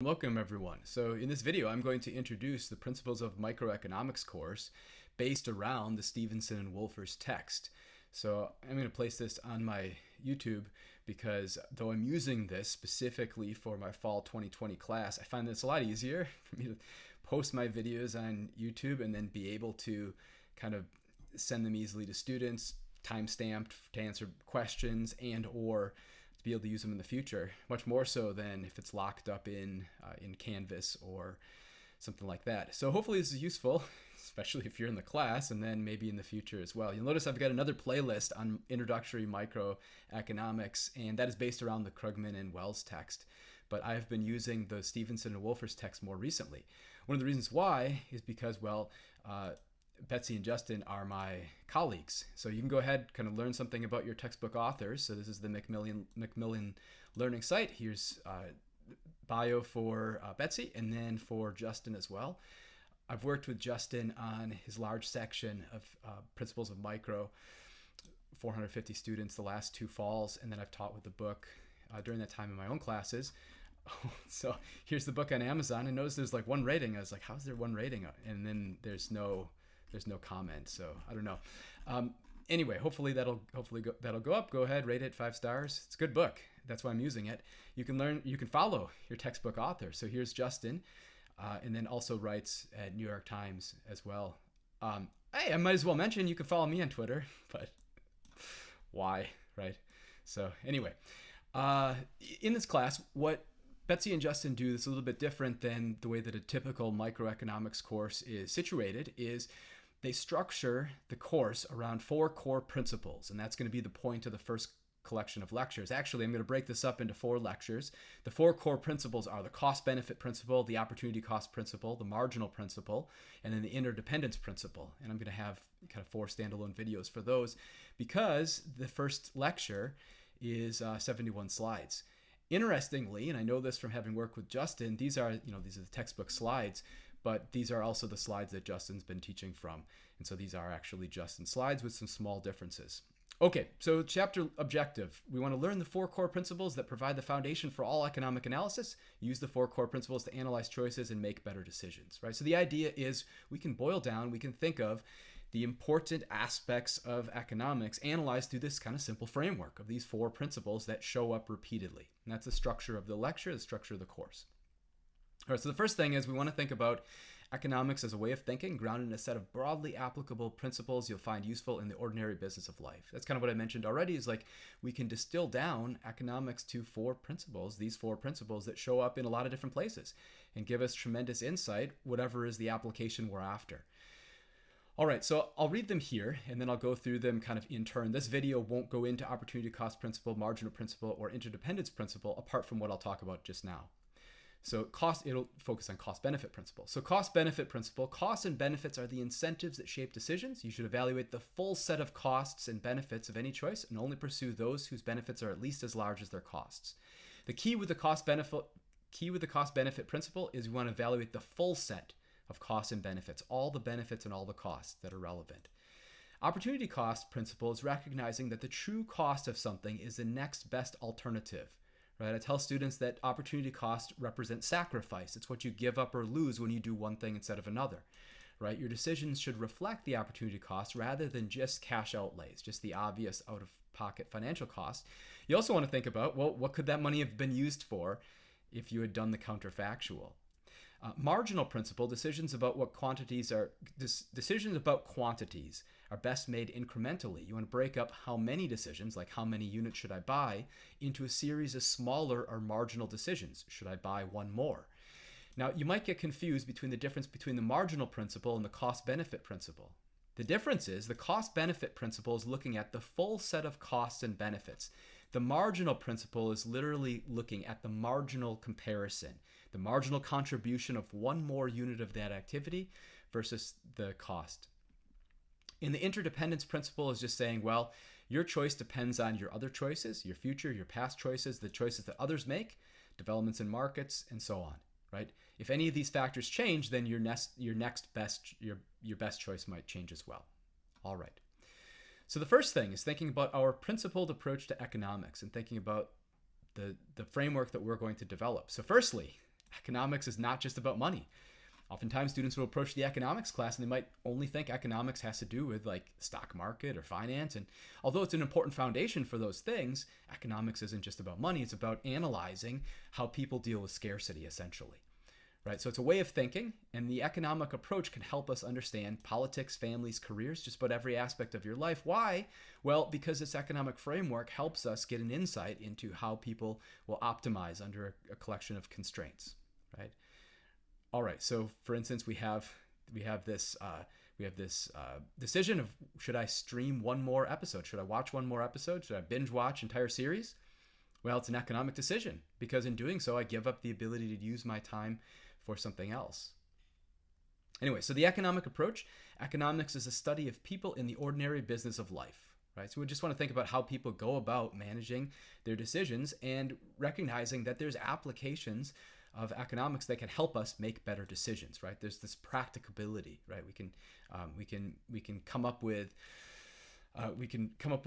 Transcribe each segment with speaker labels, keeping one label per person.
Speaker 1: Welcome everyone. So in this video, I'm going to introduce the Principles of Microeconomics course based around the Stevenson Wolfers text. So I'm going to place this on my YouTube because though I'm using this specifically for my fall 2020 class, I find that it's a lot easier for me to post my videos on YouTube and then be able to kind of send them easily to students, time-stamped to answer questions and or to be able to use them in the future, much more so than if it's locked up in Canvas or something like that. So hopefully this is useful, especially if you're in the class and then maybe in the future as well. You'll notice I've got another playlist on introductory microeconomics, and that is based around the Krugman and Wells text. But I've been using the Stevenson and Wolfers text more recently. One of the reasons why is because, Betsy and Justin are my colleagues. So you can go ahead, kind of learn something about your textbook authors. So this is the Macmillan Learning Site. Here's bio for Betsy and then for Justin as well. I've worked with Justin on his large section of Principles of Micro, 450 students the last 2 falls, and then I've taught with the book during that time in my own classes. So here's the book on Amazon, and notice there's like 1 rating. I was like, how's there 1 rating? And then there's no comment, so I don't know. Anyway, hopefully that'll go up. Go ahead, rate it 5 stars. It's a good book. That's why I'm using it. You can follow your textbook author. So here's Justin, and then also writes at New York Times as well. Hey, I might as well mention you can follow me on Twitter, but why, right? So anyway, in this class, what Betsy and Justin do that's a little bit different than the way that a typical microeconomics course is situated is they structure the course around 4 core principles, and that's going to be the point of the first collection of lectures. Actually, I'm going to break this up into 4 lectures. The 4 core principles are the cost-benefit principle, the opportunity cost principle, the marginal principle, and then the interdependence principle. And I'm going to have kind of 4 standalone videos for those because the first lecture is 71 slides. Interestingly, and I know this from having worked with Justin, these are the textbook slides, but these are also the slides that Justin's been teaching from. And so these are actually Justin's slides with some small differences. Okay, so chapter objective. We want to learn the 4 core principles that provide the foundation for all economic analysis, use the 4 core principles to analyze choices and make better decisions, right? So the idea is we can think of the important aspects of economics analyzed through this kind of simple framework of these 4 principles that show up repeatedly. And that's the structure of the lecture, the structure of the course. All right, so the first thing is we want to think about economics as a way of thinking grounded in a set of broadly applicable principles you'll find useful in the ordinary business of life. That's kind of what I mentioned already, is like we can distill down economics to 4 principles, these 4 principles that show up in a lot of different places and give us tremendous insight, whatever is the application we're after. All right, so I'll read them here and then I'll go through them kind of in turn. This video won't go into opportunity cost principle, marginal principle, or interdependence principle apart from what I'll talk about just now. So it'll focus on cost-benefit principle. So cost-benefit principle, costs and benefits are the incentives that shape decisions. You should evaluate the full set of costs and benefits of any choice and only pursue those whose benefits are at least as large as their costs. The key with the cost-benefit principle is we want to evaluate the full set of costs and benefits, all the benefits and all the costs that are relevant. Opportunity cost principle is recognizing that the true cost of something is the next best alternative. Right? I tell students that opportunity cost represents sacrifice. It's what you give up or lose when you do one thing instead of another. Right? Your decisions should reflect the opportunity cost rather than just cash outlays, just the obvious out-of-pocket financial cost. You also want to think about, well, what could that money have been used for if you had done the counterfactual? Marginal principle, decisions about quantities are best made incrementally. You want to break up how many decisions, like how many units should I buy, into a series of smaller or marginal decisions. Should I buy 1 more? Now, you might get confused between the difference between the marginal principle and the cost-benefit principle. The difference is the cost-benefit principle is looking at the full set of costs and benefits. The marginal principle is literally looking at the marginal comparison, the marginal contribution of 1 more unit of that activity versus the cost. In the interdependence principle is just saying, well, your choice depends on your other choices, your future, your past choices, the choices that others make, developments in markets, and so on, right? If any of these factors change, then your best choice might change as well. All right. So the first thing is thinking about our principled approach to economics and thinking about the framework that we're going to develop. So firstly, Economics is not just about money. Oftentimes students will approach the economics class and they might only think economics has to do with like stock market or finance. And although it's an important foundation for those things, economics isn't just about money. It's about analyzing how people deal with scarcity, essentially. Right? So it's a way of thinking, and the economic approach can help us understand politics, families, careers, just about every aspect of your life. Why? Well, because this economic framework helps us get an insight into how people will optimize under a collection of constraints. Right? All right. So, for instance, we have this decision of, should I stream one more episode? Should I watch one more episode? Should I binge watch entire series? Well, it's an economic decision, because in doing so, I give up the ability to use my time for something else. Anyway, so the economic approach, economics is a study of people in the ordinary business of life, right? So we just want to think about how people go about managing their decisions and recognizing that there's applications of economics that can help us make better decisions, right? There's this practicability, right? We can come up with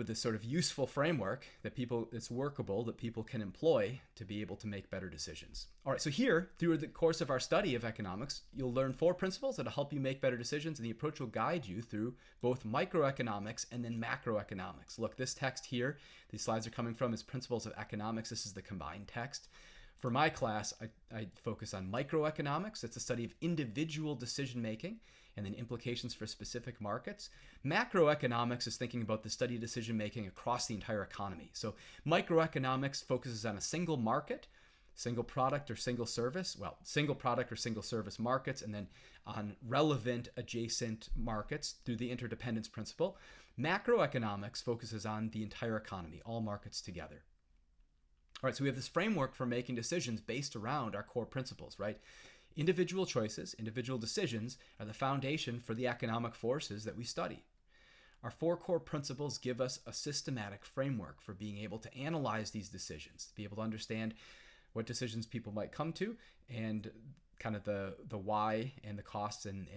Speaker 1: this sort of useful framework that's workable, that people can employ to be able to make better decisions. All right, so here, through the course of our study of economics, you'll learn 4 principles that'll help you make better decisions, and the approach will guide you through both microeconomics and then macroeconomics. Look, this text here, these slides are coming from, is Principles of Economics. This is the combined text. For my class, I focus on microeconomics. It's a study of individual decision-making and then implications for specific markets. Macroeconomics is thinking about the study of decision-making across the entire economy. So microeconomics focuses on a single market, single product or single service, single product or single service markets, and then on relevant adjacent markets through the interdependence principle. Macroeconomics focuses on the entire economy, all markets together. All right, so we have this framework for making decisions based around our core principles, right? Individual choices, individual decisions are the foundation for the economic forces that we study. Our 4 core principles give us a systematic framework for being able to analyze these decisions, be able to understand what decisions people might come to, and kind of the why and the costs and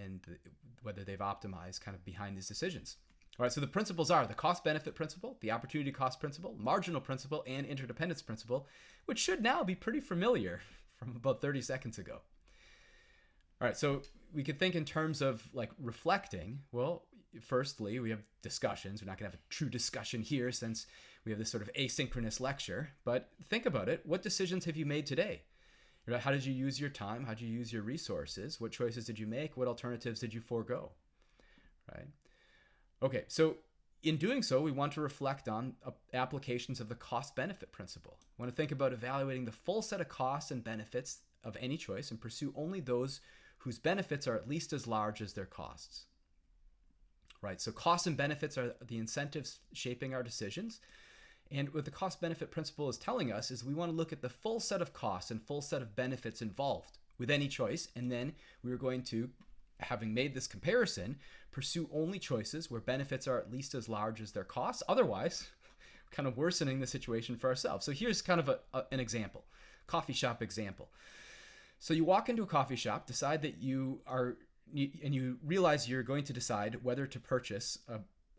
Speaker 1: whether they've optimized kind of behind these decisions. All right, so the principles are the cost-benefit principle, the opportunity cost principle, marginal principle, and interdependence principle, which should now be pretty familiar from about 30 seconds ago. All right, so we could think in terms of like reflecting. Well, firstly, we have discussions. We're not going to have a true discussion here since we have this sort of asynchronous lecture, but think about it. What decisions have you made today? How did you use your time? How did you use your resources? What choices did you make? What alternatives did you forego? Right? Okay, so in doing so, we want to reflect on applications of the cost-benefit principle. We want to think about evaluating the full set of costs and benefits of any choice and pursue only those whose benefits are at least as large as their costs. Right, so costs and benefits are the incentives shaping our decisions. And what the cost-benefit principle is telling us is we want to look at the full set of costs and full set of benefits involved with any choice, and then we're going to, having made this comparison, pursue only choices where benefits are at least as large as their costs. Otherwise, we're kind of worsening the situation for ourselves. So here's kind of an example, coffee shop example. So you walk into a coffee shop, decide that you realize you're going to decide whether to purchase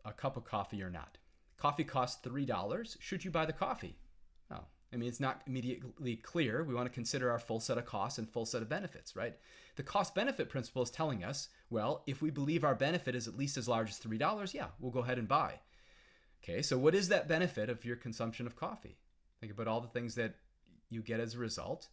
Speaker 1: a cup of coffee or not. Coffee costs $3. Should you buy the coffee? Oh, I mean, it's not immediately clear. We want to consider our full set of costs and full set of benefits, right? The cost-benefit principle is telling us, well, if we believe our benefit is at least as large as $3, yeah, we'll go ahead and buy. Okay, so what is that benefit of your consumption of coffee? Think about all the things that you get as a result.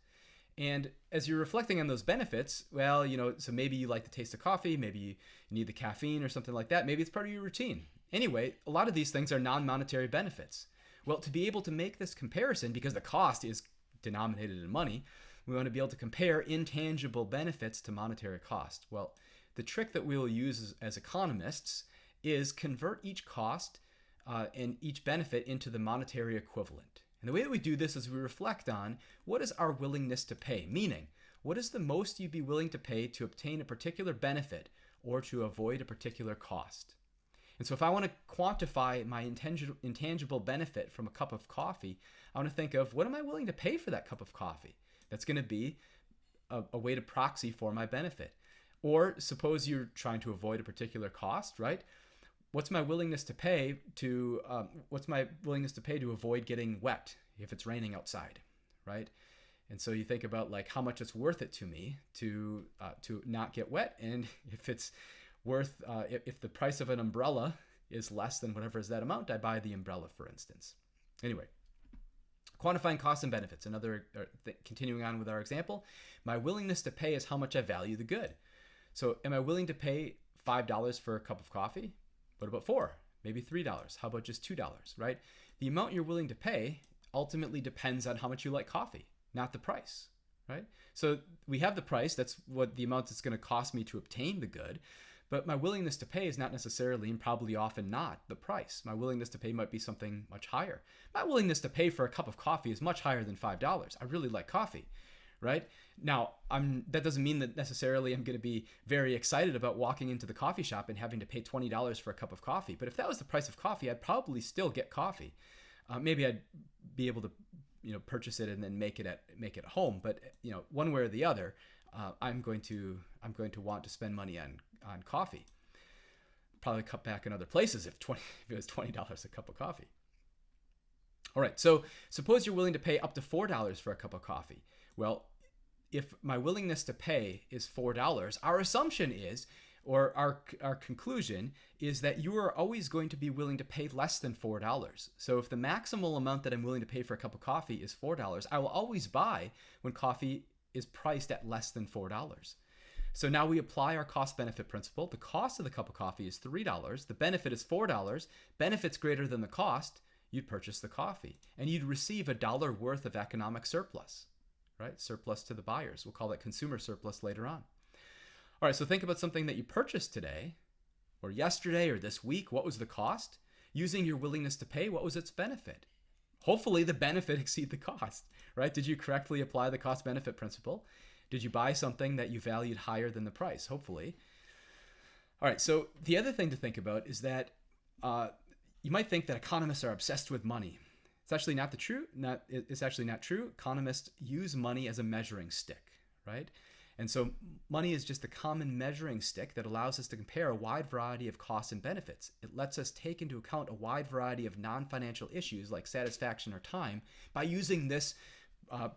Speaker 1: And as you're reflecting on those benefits, well, so maybe you like the taste of coffee, maybe you need the caffeine or something like that. Maybe it's part of your routine. Anyway, a lot of these things are non-monetary benefits. Well, to be able to make this comparison, because the cost is denominated in money, we want to be able to compare intangible benefits to monetary cost. Well, the trick that we will use as economists is convert each cost and each benefit into the monetary equivalent. And the way that we do this is we reflect on what is our willingness to pay, meaning what is the most you'd be willing to pay to obtain a particular benefit or to avoid a particular cost. And so if I want to quantify my intangible benefit from a cup of coffee, I want to think of what am I willing to pay for that cup of coffee? That's going to be a way to proxy for my benefit. Or suppose you're trying to avoid a particular cost, right? What's my willingness to pay to avoid getting wet if it's raining outside, right? And so you think about like how much it's worth it to me to not get wet, and if it's worth if the price of an umbrella is less than whatever is that amount, I buy the umbrella, for instance. Anyway, quantifying costs and benefits. Continuing on with our example, my willingness to pay is how much I value the good. So am I willing to pay $5 for a cup of coffee? What about $4? Maybe $3? How about just $2, right? The amount you're willing to pay ultimately depends on how much you like coffee, not the price, right? So we have the price, that's what the amount it's going to cost me to obtain the good, but my willingness to pay is not necessarily, and probably often not, the price. My willingness to pay might be something much higher. My willingness to pay for a cup of coffee is much higher than $5. I really like coffee, right? Now, that doesn't mean that necessarily I'm going to be very excited about walking into the coffee shop and having to pay $20 for a cup of coffee. But if that was the price of coffee, I'd probably still get coffee. Maybe I'd be able to, purchase it and then make it at home. But one way or the other, I'm going to want to spend money on coffee. Probably cut back in other places if it was $20 a cup of coffee. All right, so suppose you're willing to pay up to $4 for a cup of coffee. Well, if my willingness to pay is $4, our assumption is, or our conclusion is, that you are always going to be willing to pay less than $4. So if the maximal amount that I'm willing to pay for a cup of coffee is $4, I will always buy when coffee is priced at less than $4. So now we apply our cost-benefit principle. The cost of the cup of coffee is $3. The benefit is $4. Benefit's greater than the cost. You'd purchase the coffee, and you'd receive $1 worth of economic surplus, right? Surplus to the buyers. We'll call that consumer surplus later on. All right, so think about something that you purchased today, or yesterday, or this week. What was the cost? Using your willingness to pay, what was its benefit? Hopefully the benefit exceed the cost, right? Did you correctly apply the cost-benefit principle? Did you buy something that you valued higher than the price? Hopefully. All right, so the other thing to think about is that you might think that economists are obsessed with money. It's actually not true. It's actually not true. Economists use money as a measuring stick, right? And so money is just a common measuring stick that allows us to compare a wide variety of costs and benefits. It lets us take into account a wide variety of non-financial issues like satisfaction or time by using this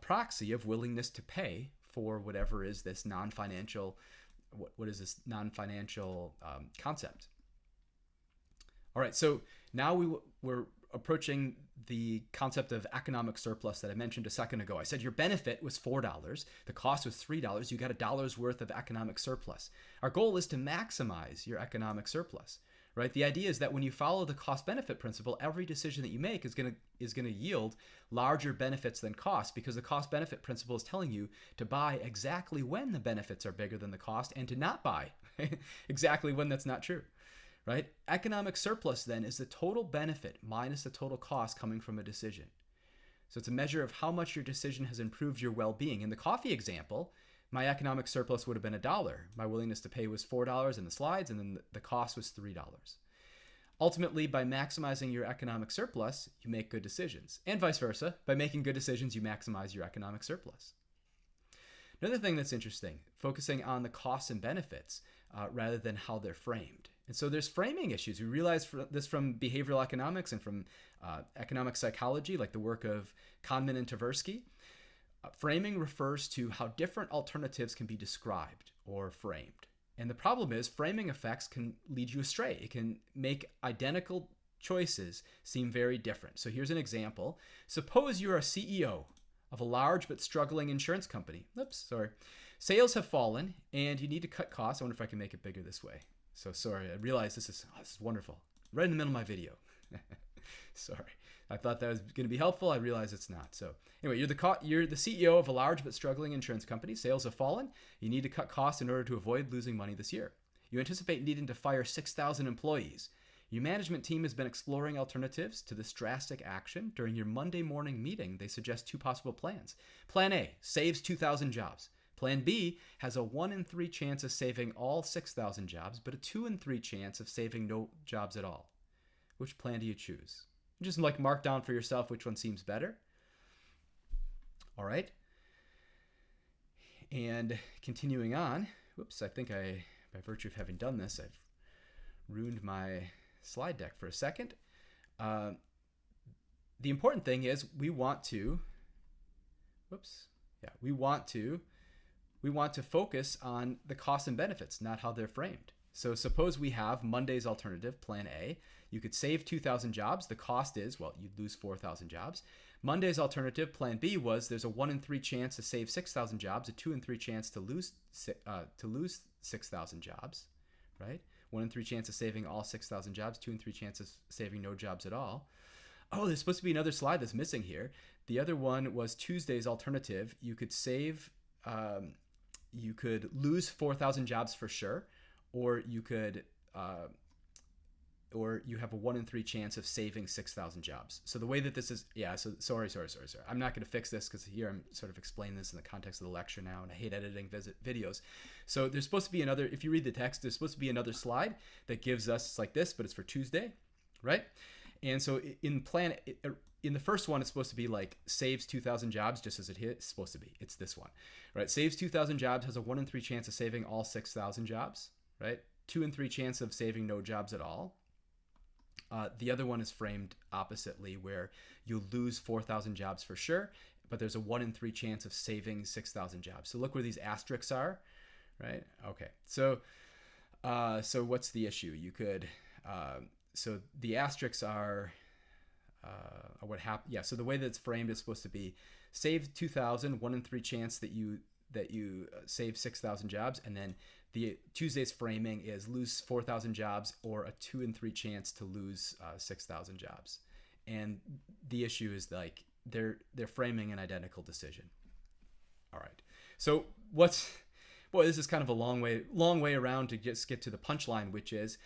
Speaker 1: proxy of willingness to pay for whatever is this non-financial, what is this non-financial concept. All right, so now we're approaching the concept of economic surplus that I mentioned a second ago. I said your benefit was $4, the cost was $3, you got $1 worth of economic surplus. Our goal is to maximize your economic surplus, right? The idea is that when you follow the cost-benefit principle, every decision that you make is going to yield larger benefits than cost, because the cost-benefit principle is telling you to buy exactly when the benefits are bigger than the cost, and to not buy exactly when that's not true. Right? Economic surplus then is the total benefit minus the total cost coming from a decision. So it's a measure of how much your decision has improved your well-being. In the coffee example, my economic surplus would have been $1. My willingness to pay was $4 in the slides, and then the cost was $3. Ultimately, by maximizing your economic surplus, you make good decisions. And vice versa, by making good decisions, you maximize your economic surplus. Another thing that's interesting, focusing on the costs and benefits rather than how they're framed. And so there's framing issues. We realize this from behavioral economics and from economic psychology, like the work of Kahneman and Tversky. Framing refers to how different alternatives can be described or framed. And the problem is framing effects can lead you astray. It can make identical choices seem very different. So here's an example. Suppose you're a CEO of a large but struggling insurance company. Sales have fallen and you need to cut costs. I wonder if I can make it bigger this way. So sorry, I realize this is wonderful. Right in the middle of my video. Sorry. I thought that was going to be helpful. I realize it's not. So anyway, you're the CEO of a large but struggling insurance company. Sales have fallen. You need to cut costs in order to avoid losing money this year. You anticipate needing to fire 6,000 employees. Your management team has been exploring alternatives to this drastic action. During your Monday morning meeting, they suggest two possible plans. Plan A saves 2,000 jobs. Plan B has a 1 in 3 chance of saving all 6,000 jobs, but a 2 in 3 chance of saving no jobs at all. Which plan do you choose? Just mark down for yourself which one seems better. All right. And continuing on, I think by virtue of having done this, I've ruined my slide deck for a second. The important thing is we want to, Yeah, we want to focus on the costs and benefits, not how they're framed. So suppose we have Monday's alternative, plan A. You could save 2,000 jobs. The cost is, well, you'd lose 4,000 jobs. Monday's alternative, plan B, was there's a 1 in 3 chance to save 6,000 jobs, a 2 in 3 chance to lose 6,000 jobs, right? 1 in 3 chance of saving all 6,000 jobs, 2 in 3 chances of saving no jobs at all. Oh, there's supposed to be another slide that's missing here. The other one was Tuesday's alternative. You could save, you could lose 4,000 jobs for sure, or you could, or you have a 1 in 3 chance of saving 6,000 jobs. So the way that this is, so sorry. I'm not going to fix this because here I'm sort of explaining this in the context of the lecture now, and I hate editing videos. So there's supposed to be another, if you read the text, there's supposed to be another slide that gives us, it's like this, but it's for Tuesday, right? And so in the first one, it's supposed to be like saves 2,000 jobs, just as it's supposed to be. It's this one, right? Saves 2,000 jobs, has a 1 in 3 chance of saving all 6,000 jobs, right? 2 in 3 chance of saving no jobs at all. The other one is framed oppositely, where you'll lose 4,000 jobs for sure, but there's a 1 in 3 chance of saving 6,000 jobs. So look where these asterisks are, right? Okay. So what's the issue? You could, so the asterisks are, what happened? Yeah. So the way that it's framed is supposed to be save 2,000, 1 in 3 chance that you save 6,000 jobs, and then the Tuesday's framing is lose 4,000 jobs or a 2 in 3 chance to lose 6,000 jobs. And the issue is like they're framing an identical decision. All right. So this is kind of a long way around to just get to the punchline, which is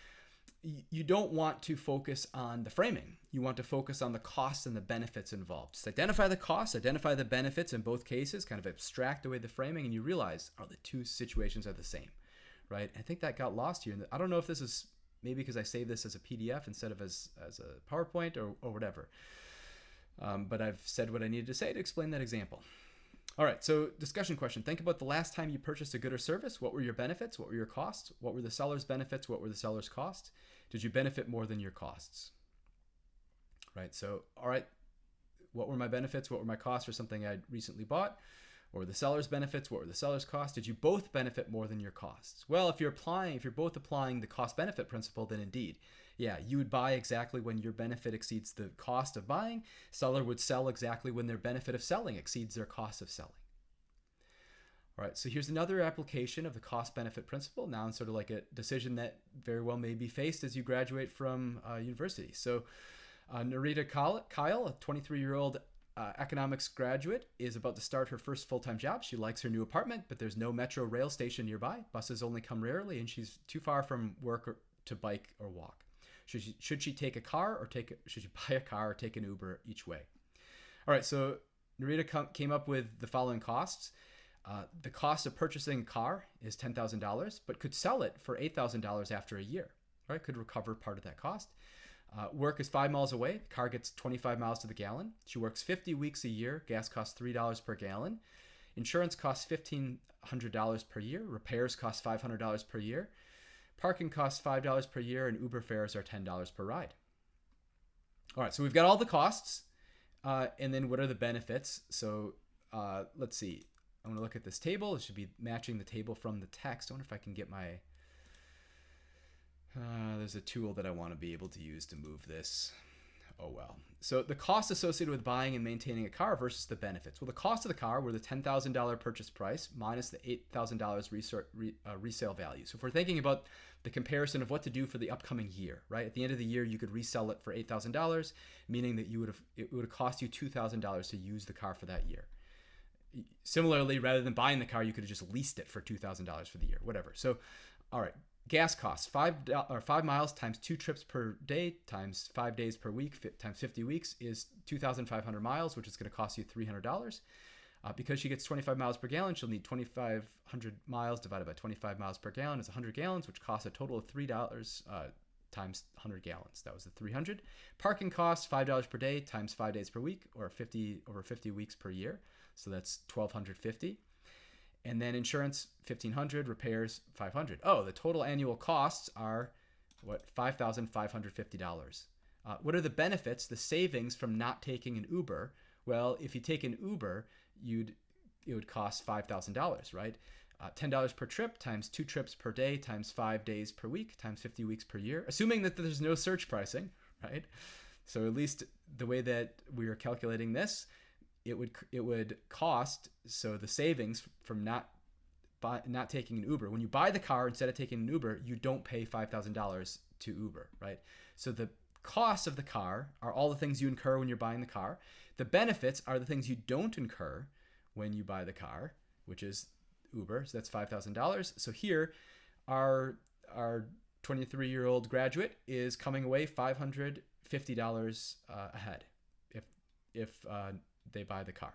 Speaker 1: you don't want to focus on the framing. You want to focus on the costs and the benefits involved. Just identify the costs, identify the benefits in both cases, kind of abstract away the framing, and you realize, the two situations are the same, right? I think that got lost here. I don't know if this is maybe because I saved this as a PDF instead of as a PowerPoint or whatever. But I've said what I needed to say to explain that example. All right, so discussion question. Think about the last time you purchased a good or service. What were your benefits? What were your costs? What were the seller's benefits? What were the seller's costs? Did you benefit more than your costs? Right, so, all right, what were my benefits? What were my costs for something I recently bought? What were the seller's benefits? What were the seller's costs? Did you both benefit more than your costs? Well, if you're both applying the cost-benefit principle, then indeed, yeah, you would buy exactly when your benefit exceeds the cost of buying. Seller would sell exactly when their benefit of selling exceeds their cost of selling. All right, so here's another application of the cost-benefit principle. Now it's sort of like a decision that very well may be faced as you graduate from university. So Narita Kyle, a 23-year-old economics graduate, is about to start her first full-time job. She likes her new apartment, but there's no metro rail station nearby. Buses only come rarely, and she's too far from work to bike or walk. Should she take a car or should she buy a car or take an Uber each way? All right, so Narita came up with the following costs. The cost of purchasing a car is $10,000, but could sell it for $8,000 after a year, right? Could recover part of that cost. Work is 5 miles away. The car gets 25 miles to the gallon. She works 50 weeks a year. Gas costs $3 per gallon. Insurance costs $1,500 per year. Repairs cost $500 per year. Parking costs $5 per year, and Uber fares are $10 per ride. All right, so we've got all the costs, and then what are the benefits? So let's see. I'm going to look at this table. It should be matching the table from the text. I wonder if I can get my... there's a tool that I want to be able to use to move this. Oh, well. So the cost associated with buying and maintaining a car versus the benefits. Well, the cost of the car were the $10,000 purchase price minus the $8,000 resale value. So if we're thinking about the comparison of what to do for the upcoming year, right? At the end of the year, you could resell it for $8,000, meaning that it would have cost you $2,000 to use the car for that year. Similarly, rather than buying the car, you could have just leased it for $2,000 for the year, whatever. So, all right. Gas costs, 5 miles times 2 trips per day times 5 days per week times 50 weeks is 2,500 miles, which is going to cost you $300. Because she gets 25 miles per gallon, she'll need 2,500 miles divided by 25 miles per gallon is 100 gallons, which costs a total of $3 times 100 gallons. That was the 300. Parking costs, $5 per day times 5 days per week, or over 50 weeks per year. So that's $1,250. And then insurance, $1,500, repairs, $500. Oh, the total annual costs are, $5,550. What are the benefits, the savings from not taking an Uber? Well, if you take an Uber, you'd it would cost $5,000, right? $10 per trip times 2 trips per day times 5 days per week times 50 weeks per year, assuming that there's no surge pricing, right? So at least the way that we are calculating this, it would cost, so the savings from not taking an Uber. When you buy the car instead of taking an Uber, you don't pay $5,000 to Uber, right? So the costs of the car are all the things you incur when you're buying the car. The benefits are the things you don't incur when you buy the car, which is Uber. So that's $5,000. So here, our 23-year-old graduate is coming away $550 ahead if they buy the car.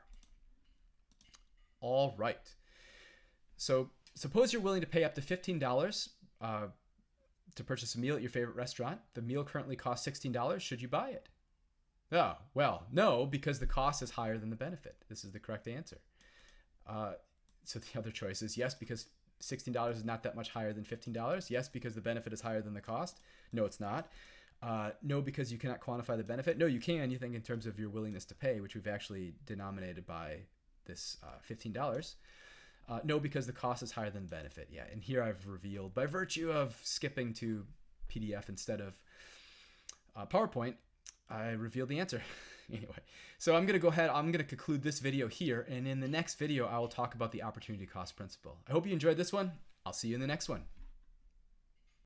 Speaker 1: All right. So suppose you're willing to pay up to $15 to purchase a meal at your favorite restaurant. The meal currently costs $16. Should you buy it? Oh, well, no, because the cost is higher than the benefit. This is the correct answer. So the other choice is yes, because $16 is not that much higher than $15. Yes, because the benefit is higher than the cost. No, it's not. No, because you cannot quantify the benefit. No, you can. You think in terms of your willingness to pay, which we've actually denominated by this $15. No, because the cost is higher than the benefit. Yeah, and here I've revealed, by virtue of skipping to PDF instead of PowerPoint, I revealed the answer. Anyway, so I'm going to go ahead, I'm going to conclude this video here, and in the next video, I will talk about the opportunity cost principle. I hope you enjoyed this one. I'll see you in the next one.